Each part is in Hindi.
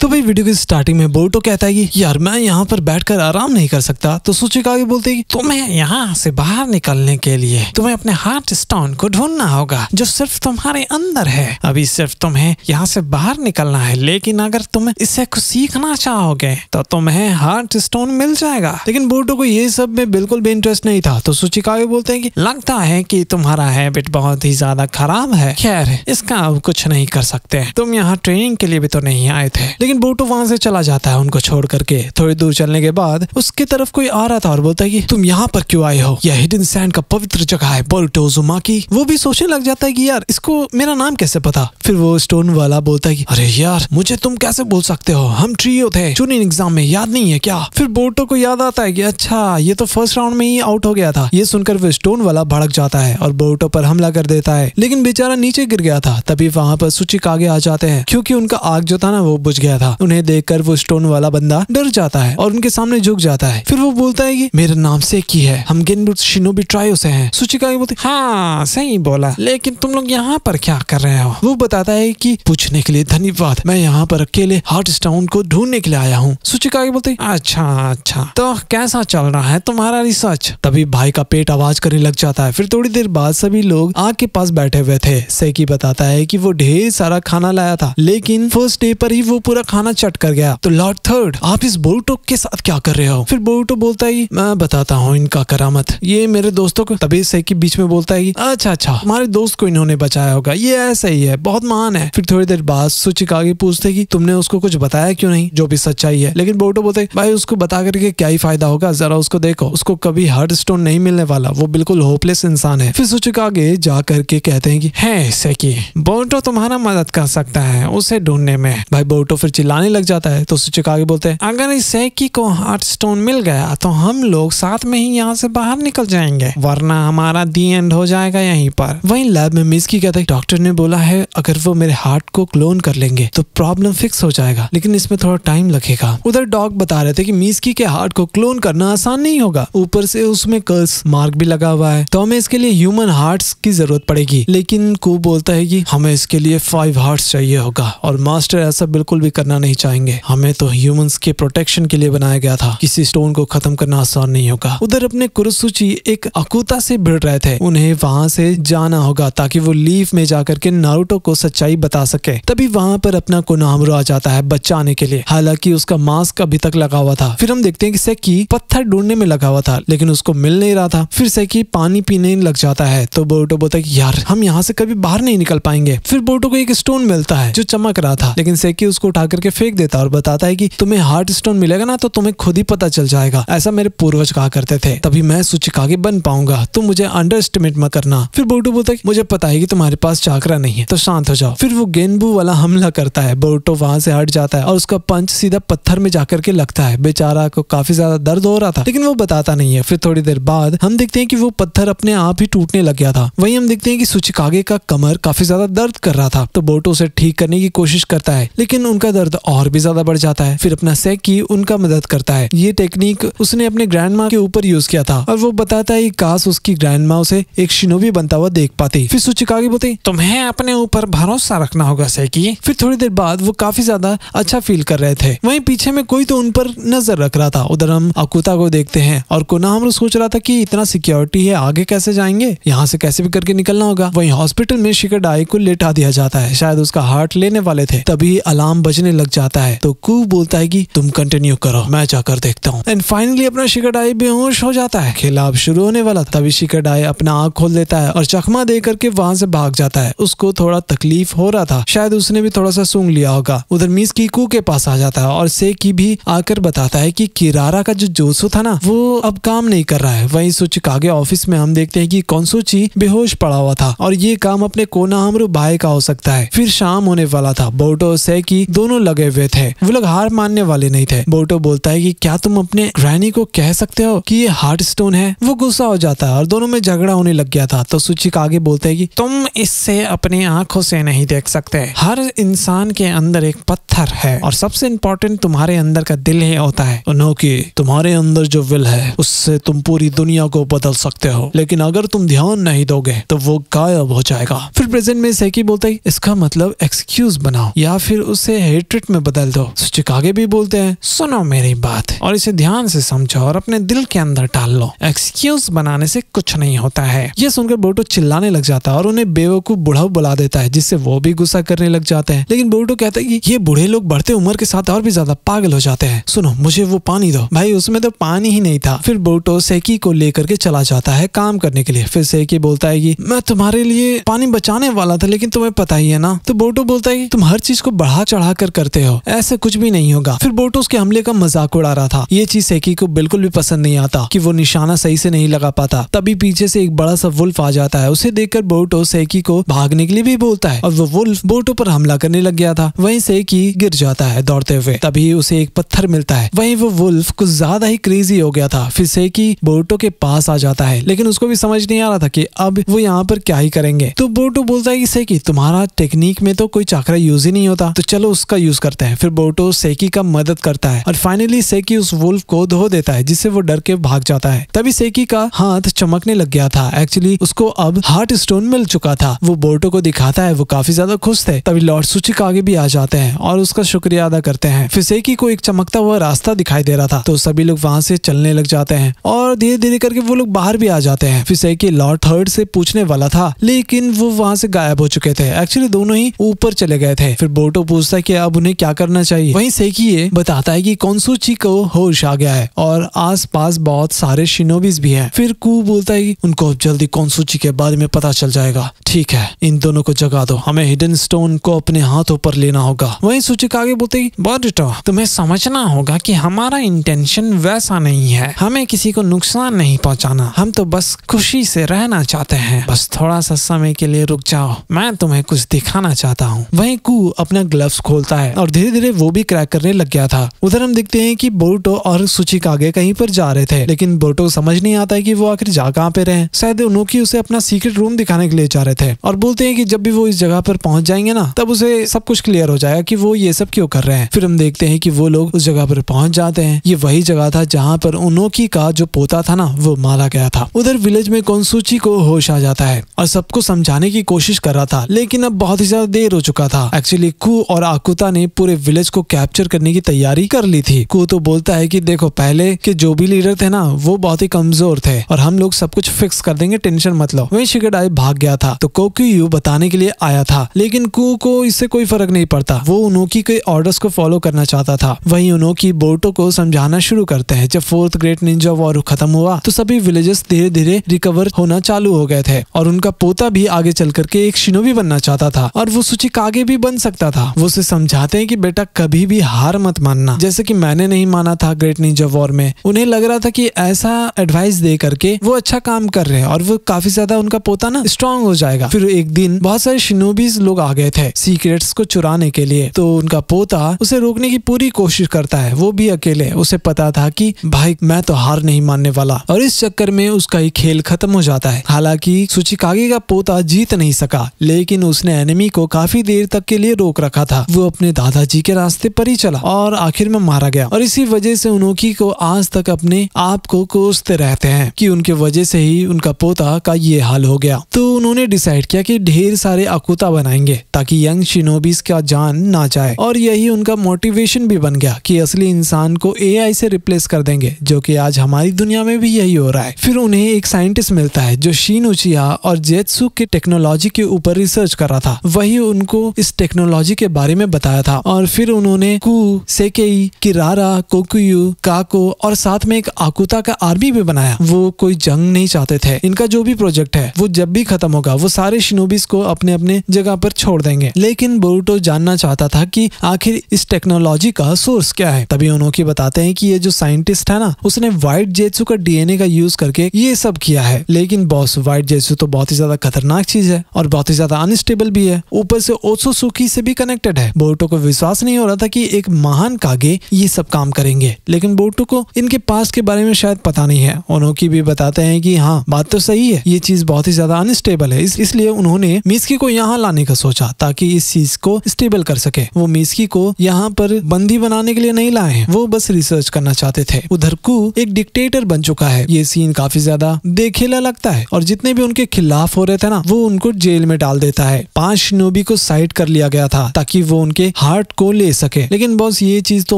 तो भाई वीडियो की स्टार्टिंग में बोरुतो कहता है कि यार मैं यहाँ पर बैठकर आराम नहीं कर सकता। तो सुचिकागे बोलते हैं कि तुम्हें यहाँ से बाहर निकलने के लिए तुम्हें अपने हार्ट स्टोन को ढूंढना होगा जो सिर्फ तुम्हारे अंदर है। अभी सिर्फ तुम्हें यहाँ से बाहर निकलना है, लेकिन अगर तुम इससे कुछ सीखना चाहोगे तो तुम्हें हार्ट स्टोन मिल जाएगा। लेकिन बोरुतो को ये सब में बिल्कुल भी इंटरेस्ट नहीं था। तो सुचिकागे बोलते हैं कि लगता है कि तुम्हारा हैबिट बहुत ही ज्यादा खराब है, खैर इसका अब कुछ नहीं कर सकते, तुम यहाँ ट्रेनिंग के लिए भी तो नहीं आए थे। लेकिन बोरुतो वहां से चला जाता है उनको छोड़ करके। थोड़ी दूर चलने के बाद उसकी तरफ कोई आ रहा था और बोलता है कि तुम यहाँ पर क्यों आए हो, यह हिडन सैंड का पवित्र जगह है बोरुतो उज़ुमाकी। वो भी सोचने लग जाता है कि यार इसको मेरा नाम कैसे पता। फिर वो स्टोन वाला बोलता है कि अरे यार मुझे तुम कैसे बोल सकते हो, हम ट्रियो थे चुनिंग एग्जाम में, याद नहीं है क्या। फिर बोरुतो को याद आता है कि अच्छा ये तो फर्स्ट राउंड में ही आउट हो गया था। ये सुनकर वो स्टोन वाला भड़क जाता है और बोरुतो पर हमला कर देता है, लेकिन बेचारा नीचे गिर गया था। तभी वहां पर सुचिकागे आ जाते हैं क्योंकि उनका आग जो था ना वो बुझ गया था। उन्हें देखकर वो स्टोन वाला बंदा डर जाता है और उनके सामने झुक जाता है। फिर वो बोलता है कि मेरा नाम सेकी है, हम गेनबुत्सु शिनोबी ट्रायो से हैं। सुचिकागे बोलते हाँ सही बोला, लेकिन तुम लोग यहाँ पर क्या कर रहे हो। वो बताता है कि पूछने के लिए धन्यवाद, मैं यहाँ पर अकेले हार्ट स्टोन को ढूंढने के लिए आया हूँ। सुचिकागे बोलते अच्छा तो कैसा चल रहा है तुम्हारा रिसर्च। तभी भाई का पेट आवाज करने लग जाता है। फिर थोड़ी देर बाद सभी लोग आग के पास बैठे हुए थे। सेकी बताता है कि वो ढेर सारा खाना लाया था, लेकिन फर्स्ट डे पर ही वो पूरा खाना चट कर गया। तो लॉर्ड थर्ड आप इस बोरुतो के साथ क्या कर रहे हो। फिर बोरुतो बोलता है मैं बताता हूँ इनका करामत, ये मेरे दोस्तों को। तभी सेकी बीच में बोलता है कि अच्छा तुम्हारे दोस्त को इन्होंने बचाया होगा, ये ऐसा ही है, बहुत महान है। फिर थोड़ी देर बाद सुचिकागे पूछते कि तुमने उसको कुछ बताया क्यों नहीं, जो भी सच्चाई है। लेकिन बोरुतो बोलते भाई उसको बता करके क्या ही फायदा होगा, जरा उसको देखो, उसको कभी हार्ट स्टोन नहीं मिलने वाला, वो बिल्कुल होपलेस इंसान है। फिर सुचिकागे जा करके कहते हैं कि है सेकी बोरुतो तुम्हारा मदद कर सकता है उसे ढूंढने में। भाई बोरुतो फिर चिल्लाने लग जाता है। तो सुचिकागे बोलते हैं अगर इस सेकी को हार्ट स्टोन मिल गया तो हम लोग साथ में ही यहाँ से बाहर निकल जाएंगे, वरना हमारा दी एंड हो जाएगा यहीं पर। वहीं लैब में मिस्की कहते हैं डॉक्टर ने बोला है अगर वो मेरे हार्ट को क्लोन कर लेंगे तो प्रॉब्लम फिक्स हो जाएगा, लेकिन इसमें थोड़ा टाइम लगेगा। उधर डॉग बता रहे थे कि मिस्की के हार्ट को क्लोन करना आसान नहीं होगा, ऊपर से उसमें कर्स मार्क भी लगा हुआ है, तो हमें इसके लिए ह्यूमन हार्ट्स की जरूरत पड़ेगी। लेकिन कू बोलता है कि हमें इसके लिए 5 हार्ट्स चाहिए होगा और मास्टर ऐसा बिल्कुल भी करना नहीं चाहेंगे, हमें तो ह्यूमंस के प्रोटेक्शन के लिए बनाया गया था, किसी स्टोन को खत्म करना आसान नहीं होगा। उधर अपने कुरोसुची एक अकुता से भिड़ रहे थे, उन्हें वहां से जाना होगा ताकि वो लीफ में जाकर के नारुतो को सच्चाई बता सके। तभी वहां पर अपना कोनाहमारू आ जाता है बचाने के लिए, हालांकि उसका मास्क अभी तक लगा हुआ था। फिर हम देखते हैं कि सेकी पत्थर ढूंढने में लगा हुआ था, लेकिन उसको मिल नहीं रहा था। फिर सेकी पानी पीने लग जाता है। तो बोरुतो बोलता है कि यार हम यहाँ से कभी बाहर नहीं निकल पाएंगे। फिर बोरुतो को एक स्टोन मिलता है जो चमक रहा था, लेकिन सेकी उसको उठा करके फेंक देता और बताता है कि तुम्हें हार्ट स्टोन मिलेगा ना तो तुम्हें खुद ही पता चल जाएगा, ऐसा मेरे पूर्वज कहा करते थे, तभी मैं सुचिकागे बन पाऊंगा, तुम मुझे अंडर एस्टिमेट मत करना। फिर बोरुतो बोलता है मुझे पता है कि तुम्हारे पास चाकरा नहीं है, तो शांत हो जाओ। फिर वो गेनबू वाला हमला करता है, बोरुतो वहां से हट जाता है और उसका पंच सीधा पत्थर में जाकर के लगता है। बेचारा को काफी ज्यादा दर्द हो रहा था, लेकिन वो बताता नहीं है। फिर थोड़ी देर बाद हम देखते हैं कि वो पत्थर अपने आप ही टूटने लग गया था। वहीं हम देखते हैं कि सुचिकागे का कमर काफी ज्यादा दर्द कर रहा था, तो बोरुतो उसे ठीक करने की कोशिश करता है, लेकिन उनका दर्द और भी ज्यादा बढ़ जाता है। फिर अपना सेकी उनका मदद करता है। ये टेक्निक उसने अपने ग्रैंडमा के ऊपर यूज किया था और वो बताता है काश उसकी ग्रैंडमा उसे एक शिनोबी बनता हुआ देख पाती। फिर सुचिकागे बोलते तुम्हें अपने ऊपर भरोसा रखना होगा सेकी। फिर थोड़ी देर बाद वो काफी ज्यादा अच्छा फील कर रहे थे। वहीं पीछे में कोई तो उन पर नजर रख रहा था। उधर हम अकुता को देखते हैं और कोनाहमारू सोच रहा था कि इतना सिक्योरिटी है, आगे कैसे जाएंगे, यहाँ से कैसे भी करके निकलना होगा। वहीं हॉस्पिटल में शिकाडाई को लेटा दिया जाता है, शायद उसका हार्ट लेने वाले थे। तभी अलार्म बजने लग जाता है, तो कू बोलता है कि तुम कंटिन्यू करो, मैं जाकर देखता हूँ। एंड फाइनली अपना शिकाडाई बेहोश हो जाता है। खेल अब शुरू होने वाला। तभी शिकाडाई अपना आँख खोल देता है और चकमा दे करके वहां से भाग जाता है। उसको थोड़ा तकलीफ हो रहा था, शायद उसने भी थोड़ा सा सूंघ लिया होगा। उधर मिस्की कू के पास आ जाता है और सेकी भी आकर बताता है कि किरारा का जो जोसु था ना वो अब काम नहीं कर रहा है। वहीं सुचिकागे ऑफिस में हम देखते हैं कि कोनसुची बेहोश पड़ा हुआ था और ये काम अपने कोनाहमारू भाई का हो सकता है। फिर शाम होने वाला था। बोरुतो और सेकी दोनों लगे हुए थे, वो लोग हार मानने वाले नहीं थे। बोरुतो बोलता है कि क्या तुम अपने ग्रैनी को कह सकते हो कि ये हार्ट स्टोन है। वो गुस्सा हो जाता है और दोनों में झगड़ा होने लग गया था। तो सुचिकागे बोलते हैं कि तुम इससे अपनी आंखों से नहीं देख सकते, हर इंसान के अंदर एक पत्थर है और सबसे इम्पोर्टेंट तुम्हारे अंदर का दिल ही होता है। कि तुम्हारे अंदर जो विल है उससे तुम पूरी दुनिया को बदल सकते हो, लेकिन अगर तुम ध्यान नहीं दोगे तो वो गायब हो जाएगा। फिर प्रेजेंट में सेकी बोलता है इसका मतलब एक्सक्यूज बनाओ या फिर उसे हेट पोर्ट्रेट में बदल दो। सुचिकागे भी बोलते हैं सुनो मेरी बात और इसे ध्यान से समझो और अपने दिल के अंदर डाल लो। एक्सक्यूज बनाने से कुछ नहीं होता है। ये सुनकर बोरुतो चिल्लाने लग जाता है और उन्हें बेवकूफ बूढ़ा बुला देता है, जिससे वो भी गुस्सा करने लग जाते हैं। लेकिन बोरुतो कहता है कि ये बूढ़े लोग बढ़ते उम्र के साथ और भी ज्यादा पागल हो जाते हैं। सुनो मुझे वो पानी दो। भाई उसमें तो पानी ही नहीं था। फिर बोरुतो सेकी को लेकर के चला जाता है काम करने के लिए। फिर सेकी बोलता है कि मैं तुम्हारे लिए पानी बचाने वाला था, लेकिन तुम्हें पता ही है ना। तो बोरुतो बोलता है कि तुम हर चीज को बढ़ा चढ़ा कर करते हो, ऐसे कुछ भी नहीं होगा। फिर बोरुतो उसके हमले का मजाक उड़ा रहा था। ये चीज सेकी को बिल्कुल भी पसंद नहीं आता कि वो निशाना सही से नहीं लगा पाता। तभी पीछे से एक बड़ा सा वुल्फ आ जाता है। उसे देखकर बोरुतो सेकी को भागने के लिए भी बोलता है और वो वुल्फ बोरुतो पर हमला करने लग गया था। वहीं सेकी गिर जाता है दौड़ते हुए। तभी उसे एक पत्थर मिलता है। वहीं वो वुल्फ कुछ ज्यादा ही क्रेजी हो गया था। फिर सेकी बोरुतो के पास आ जाता है, लेकिन उसको भी समझ नहीं आ रहा था कि अब वो यहाँ पर क्या ही करेंगे। तो बोरुतो बोलता है कि सेकी तुम्हारा टेक्निक में तो कोई चक्रा यूज ही नहीं होता, तो चलो उसका यूज करते हैं। फिर बोरुतो सेकी का मदद करता है और फाइनली सेकी उस वुल्फ को धो देता है, जिससे वो डर के भाग जाता है। तभी सेकी का हाथ चमकने लग गया था। एक्चुअली उसको अब हार्ट स्टोन मिल चुका था। वो बोरुतो को दिखाता है, वो काफी ज्यादा खुश थे। तभी लॉर्ड सुचिकागे भी आ जाते हैं और उसका शुक्रिया अदा करते हैं। फिर सेकी को एक चमकता हुआ रास्ता दिखाई दे रहा था, तो सभी लोग वहां से चलने लग जाते हैं और धीरे धीरे करके वो लोग बाहर भी आ जाते हैं। फिर सेकी लॉर्ड थर्ड से पूछने वाला था, लेकिन वो वहां से गायब हो चुके थे। एक्चुअली दोनों ही ऊपर चले गए थे। फिर बोरुतो पूछता है कि अब उन्हें क्या करना चाहिए। वहीं सेकी ये बताता है कि कोन्सुची को होश आ गया है और आसपास बहुत सारे शिनोबिस भी हैं। फिर कू बोलता है कि उनको जल्दी कोन्सुची के बारे में पता चल जाएगा। ठीक है, इन दोनों को जगा दो, हमें हिडन स्टोन को अपने हाथों पर लेना होगा। वहीं सुचिकागे बोलते हैं बोरुतो तुम्हें समझना होगा कि हमारा इंटेंशन वैसा नहीं है, हमें किसी को नुकसान नहीं पहुंचाना, हम तो बस खुशी से रहना चाहते हैं। बस थोड़ा सा समय के लिए रुक जाओ, मैं तुम्हें कुछ दिखाना चाहता हूँ। वहीं कू अपना ग्लव्स खोलता है और धीरे धीरे वो भी क्रैक करने लग गया था। उधर हम देखते हैं कि बोरुतो और सुचिकागे कहीं पर जा रहे थे, लेकिन बोरुतो को समझ नहीं आता है कि वो आखिर जा कहाँ पे रहे। शायद उनोकी उसे अपना सीक्रेट रूम दिखाने के लिए जा रहे थे और बोलते हैं कि जब भी वो इस जगह पर पहुंच जाएंगे ना, तब उसे सब कुछ क्लियर हो जाएगा कि वो ये सब क्यों कर रहे हैं। फिर हम देखते हैं कि वो लोग उस जगह पर पहुंच जाते हैं। ये वही जगह था जहाँ पर उनोकी का जो पोता था ना, वो मारा गया था। उधर विलेज में कोन्सुची को होश आ जाता है और सबको समझाने की कोशिश कर रहा था, लेकिन अब बहुत ही ज्यादा देर हो चुका था। एक्चुअली कू और आकुता ने पूरे विलेज को कैप्चर करने की तैयारी कर ली थी। कू तो बोलता है कि देखो पहले के जो भी लीडर थे ना, वो बहुत ही कमजोर थे और हम लोग सब कुछ फिक्स कर देंगे, टेंशन मत लो। वहीं शिगेडाई भाग गया था तो कोकुयू बताने के लिए आया था, लेकिन कू को इससे कोई फर्क नहीं पड़ता। वो उनोकी के ऑर्डर्स को फॉलो करना चाहता था। वहीं उनोकी बोरुतो को समझाना शुरू करते हैं। जब फोर्थ ग्रेट निंजा वॉर खत्म हुआ तो सभी विलेजेस धीरे धीरे रिकवर होना चालू हो गए थे और उनका पोता भी आगे चल करके एक शिनोबी बनना चाहता था और वो सुचिकागे भी बन सकता था। वो उसे समझाते हैं कि बेटा कभी भी हार मत मानना, जैसे कि मैंने नहीं माना था ग्रेट निंजा वॉर में। उन्हें लग रहा था कि ऐसा एडवाइस दे करके वो अच्छा काम कर रहे हैं और वो काफी ज्यादा उनका पोता ना स्ट्रांग हो जाएगा। फिर एक दिन बहुत सारे शिनोबीज लोग आ गए थे सीक्रेट्स को चुराने के लिए, तो उनका पोता उसे रोकने की पूरी कोशिश करता है, वो भी अकेले। उसे पता था कि भाई मैं तो हार नहीं मानने वाला और इस चक्कर में उसका ही खेल खत्म हो जाता है। हालांकि सुचिकागे का पोता जीत नहीं सका, लेकिन उसने एनिमी को काफी देर तक के लिए रोक रखा था। वो अपने दादाजी के रास्ते पर ही चला और आखिर में मारा गया और इसी वजह से उनोकी को आज तक अपने आप को कोसते रहते हैं कि उनके वजह से ही उनका पोता का ये हाल हो गया। तो उन्होंने डिसाइड किया कि ढेर सारे आकुता बनाएंगे ताकि यंग शिनोबीज का जान ना जाए और यही उनका मोटिवेशन भी बन गया कि असली इंसान को एआई से रिप्लेस कर देंगे, जो कि आज हमारी दुनिया में भी यही हो रहा है। फिर उन्हें एक साइंटिस्ट मिलता है जो शिन उचिहा और जेत्सु के टेक्नोलॉजी के ऊपर रिसर्च कर रहा था। वही उनको इस टेक्नोलॉजी के बारे में बताया था और फिर उन्होंने कू, सेकेई, किरारा, कोकुयू, काको और साथ में एक आकुता का आर्मी भी बनाया। वो कोई जंग नहीं चाहते थे। इनका जो भी प्रोजेक्ट है वो जब भी खत्म होगा वो सारे शिनोबीज को अपने अपने जगह पर छोड़ देंगे। लेकिन बोरुतो जानना चाहता था कि आखिर इस टेक्नोलॉजी का सोर्स क्या है। तभी उनोकी बताते हैं कि ये जो साइंटिस्ट है ना, उसने व्हाइट जेत्सु का डीएनए का यूज करके ये सब किया है। लेकिन बॉस, व्हाइट जेत्सु तो बहुत ही ज्यादा खतरनाक चीज है और बहुत ही ज्यादा अनस्टेबल भी है, ऊपर से ओत्सुसुकी से भी कनेक्टेड है। बोरुतो को विश्वास नहीं हो रहा था कि एक महान कागे ये सब काम करेंगे, लेकिन बोरुतो को इनके पास के बारे में शायद पता नहीं है। उनोकी भी बताते हैं कि हाँ बात तो सही है, ये चीज बहुत ही ज्यादा अनस्टेबल है, इसलिए उन्होंने मिस्की को यहाँ लाने का सोचा ताकि इस चीज को स्टेबल कर सके। वो मिस्की को यहाँ पर बंदी बनाने के लिए नहीं लाए हैं, वो बस रिसर्च करना चाहते थे। उधर कू एक डिक्टेटर बन चुका है। ये सीन काफी ज्यादा देखेला लगता है और जितने भी उनके खिलाफ हो रहे थे ना, वो उनको जेल में डाल देता है। 5 शिनोबी को साइड कर लिया गया था ताकि वो उनके हार्ट को ले सके। लेकिन बॉस ये चीज तो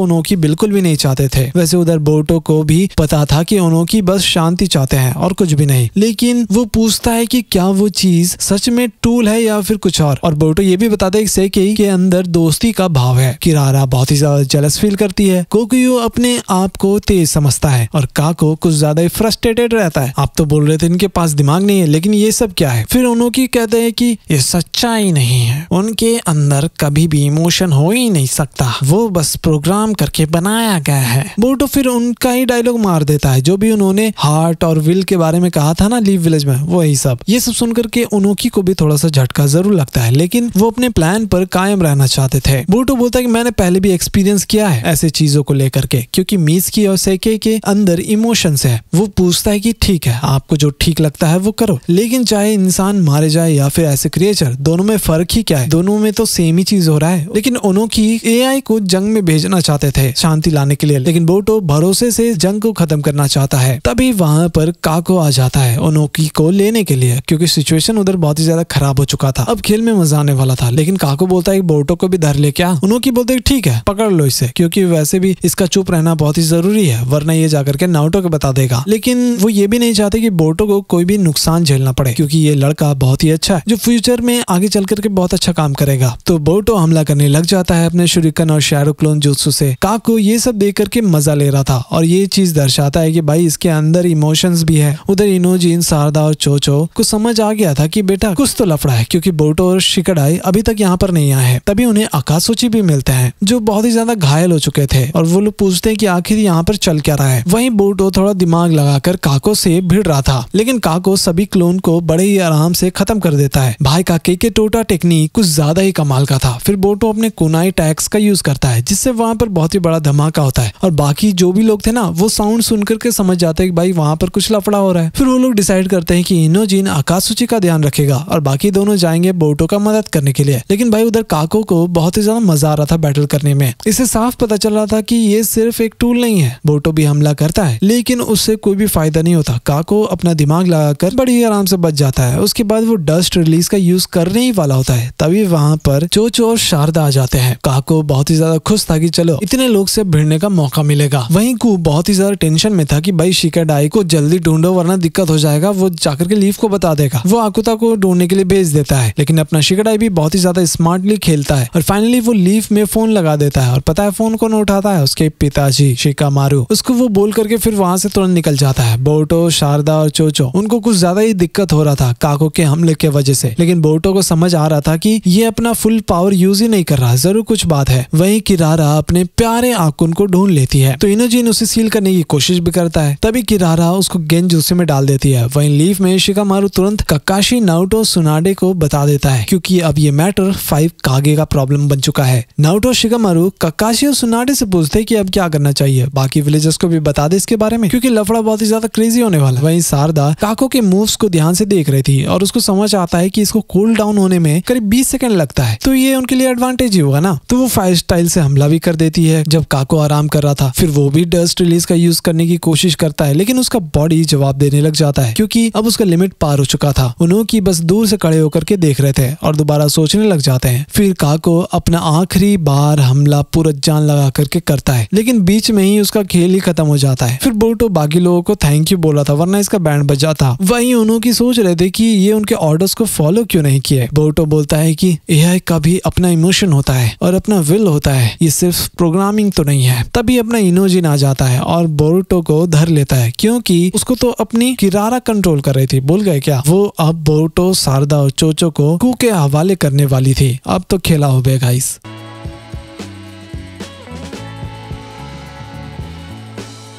ओनोकी बिल्कुल भी नहीं चाहते थे। वैसे उधर बोरुतो को भी पता था कि ओनोकी बस शांति चाहते हैं और कुछ भी नहीं, लेकिन वो पूछता है कि क्या वो चीज सच में टूल है या फिर कुछ और बोरुतो ये भी बताता है कि सेकेई के अंदर दोस्ती का भाव है। किरारा बहुत ही ज्यादा जेलस फील करती है। कोकुयो अपने आप को तेज समझता है और काको कुछ ज्यादा ही फ्रस्ट्रेटेड रहता है। आप तो बोल रहे थे इनके पास दिमाग नहीं है, लेकिन ये सब क्या है? फिर ओनोकी कहते हैं कि ये सच्चाई नहीं है, उनके अंदर कभी भी इमोशन हो ही नहीं सकता, वो बस प्रोग्राम करके बनाया गया है। बोरुतो फिर उनका ही डायलॉग मार देता है, जो भी उन्होंने हार्ट और विल के बारे में कहा था ना लीव विलेज में, वही सब। ये सब सुनकर के ओनोकी को भी थोड़ा सा झटका जरूर लगता है, लेकिन वो अपने प्लान पर कायम रहना चाहते थे। बोरुतो बोलता है कि मैंने पहले भी एक्सपीरियंस किया है ऐसे चीजों को लेकर के, क्योंकि मित्सुकी और सेकेई के अंदर इमोशंस है। वो पूछता है कि ठीक है, आपको जो ठीक लगता है वो करो, लेकिन चाहे इंसान मारे जाए या फिर ऐसे क्रिएचर, दोनों में फर्क ही क्या है? दोनों में तो सेम ही चीज हो रहा है। लेकिन ओनोकी एआई को जंग में भेजना चाहते थे शांति लाने के लिए, लेकिन बोरुतो भरोसे से जंग को खत्म करना चाहता है। तभी वहां पर काको आ जाता है ओनोकी को लेने के लिए, क्योंकि सिचुएशन उधर बहुत ही ज्यादा खराब हो चुका था। अब खेल में मजा आने वाला था, लेकिन काको बोलता है बोरुतो को भी धर ले क्या? ओनोकी बोलते है ठीक है, पकड़ लो इसे, क्योंकि वैसे भी इसका चुप रहना बहुत ही जरूरी है, वरना ये जाकर के नारुतो को बता देगा। लेकिन वो ये भी नहीं चाहते कि बोरुतो को कोई भी नुकसान झेलना पड़े, क्योंकि ये लड़का बहुत ही अच्छा है जो फ्यूचर में आगे चल करके बहुत अच्छा काम करेगा। तो बोरुतो हमला करने लग जाता है अपने शुरिकन और शैडो क्लोन जुत्सु से। काको ये सब देख करके मजा ले रहा था और ये चीज दर्शाता है कि भाई इसके अंदर इमोशंस भी है। उधर इनोजिन, सारदा और चोचो को समझ आ गया था कि बेटा कुछ तो लफड़ा है, क्योंकि बोरुतो और शिकाडाई अभी तक यहाँ पर नहीं आए हैं। तभी उन्हें आकाशुची भी मिलते हैं जो बहुत ही ज्यादा घायल हो चुके थे, और वो लोग पूछते हैं कि आखिर यहाँ पर चल क्या रहा है। वहीं बोरुतो थोड़ा दिमाग लगाकर काको से भिड़ रहा था, लेकिन काको सभी क्लोन को बड़े ही आराम से खत्म कर देता है। भाई का केके टोटा टेक्निक कुछ ज्यादा ही कमाल का था। फिर बोरुतो अपने कुनाई टैक्स का यूज करता है, जिससे वहां पर बहुत ही बड़ा धमाका होता है, और बाकी जो भी लोग थे ना वो साउंड सुनकर के समझ जाते हैं कि भाई वहां पर कुछ लफड़ा हो रहा है। फिर वो लोग डिसाइड करते हैं कि इनोजिन आकाशुची का ध्यान रखेगा और बाकी दोनों जाएंगे बोरुतो का मदद करने के लिए। लेकिन भाई उधर काको को बहुत ही ज्यादा मजा आ रहा था बैटल करने में। इसे साफ पता चल रहा था कि ये सिर्फ एक टूल नहीं है। बोरुतो भी हमला करता है, लेकिन उससे कोई भी फायदा नहीं होता। काको अपना दिमाग लगाकर बड़ी आराम से बच जाता है। उसके बाद वो डस्ट रिलीज का यूज करने ही वाला होता है, तभी वहां पर चोचो और शारदा आ जाते हैं। काको बहुत ही ज्यादा खुश था कि चलो इतने लोग से भिड़ने का मौका मिलेगा। वहीं कू बहुत ही ज्यादा टेंशन में था कि भाई शिकाडाई को जल्दी ढूंढो वरना दिक्कत हो जाएगा। वो जाकर के लीफ को बता देगा। वो आकुता को ढूंढने के लिए भेज देता है, लेकिन अपना शिकाडाई भी बहुत ही ज्यादा स्मार्टली खेलता है और फाइनली वो लीफ में फोन लगा देता है। और पता है फोन कौन उठाता है? उसके पिताजी शिकामारू। उसको वो बोल करके फिर वहां से तुरंत निकल जाता है। बोरुतो, शारदा और चोचो उनको कुछ ज्यादा ही दिक्कत हो रहा था काको के हमले के वजह से, लेकिन बोरुतो को समझ आ रहा था कि ये अपना फुल पावर यूज ही नहीं कर रहा, जरूर कुछ बात है। वहीं किरारा अपने प्यारे आकुन को ढूंढ लेती है, तो इनोजिन उसे सील करने की कोशिश भी करता है। तभी किरारा उसको गेंजुत्सु में डाल देती है। वहीं लीफ में शिकामारू तुरंत ककाशी, नारुतो, सुनाडे को बता देता है, क्योंकि अब ये मैटर 5 कागे का प्रॉब्लम बन चुका है। नारुतो, शिकामारू, ककाशी और सुनाडे से पूछते हैं कि अब क्या करना चाहिए, बाकी विलेजर्स को भी बता दे इसके बारे में, क्योंकि लफड़ा बहुत ही ज्यादा क्रेजी होने वाला। वहीं शारदा काको के मूव्स को ध्यान से देख रही थी और उसको समझ आता है कि इसको कूल डाउन होने में करीब 20 सेकंड लगता है, तो ये उनके लिए एडवांटेज ही होगा ना। तो वो फायर स्टाइल से हमला भी कर देती है जब काको आराम कर रहा था। फिर वो भी डस्ट रिलीज का यूज करने की कोशिश करता है, लेकिन उसका बॉडी जवाब देने लग जाता है, क्योंकि अब उसका लिमिट पार हो चुका था। उन्होंने बस दूर से खड़े होकर के देख रहे थे और दोबारा सोचने लग जाते हैं। फिर काको अपना आखिरी बार हमला पूरा जान लगा करके करता है, लेकिन बीच में ही उसका खेल ही खत्म हो जाता है। फिर बोरुतो बाकी लोगों को थैंक यू बोला था, वरना इसका बैंड बज जाता। वहीं उन्होंने सोच रहे थे कि ये उनके ऑर्डर्स को फॉलो क्यों नहीं किए। बोरुतो बोलता है कि एआई का भी अपना इमोशन होता है और अपना विल होता है, ये सिर्फ प्रोग्रामिंग तो नहीं है। तभी अपना इनोजिन आ जाता है और बोरुतो को धर लेता है, क्योंकि उसको तो अपनी किरारा कंट्रोल कर रही थी, भूल गए क्या? वो अब बोरुतो, शारदा और चोचो को कू के हवाले करने वाली थी। अब तो खेला हो गया गाइस।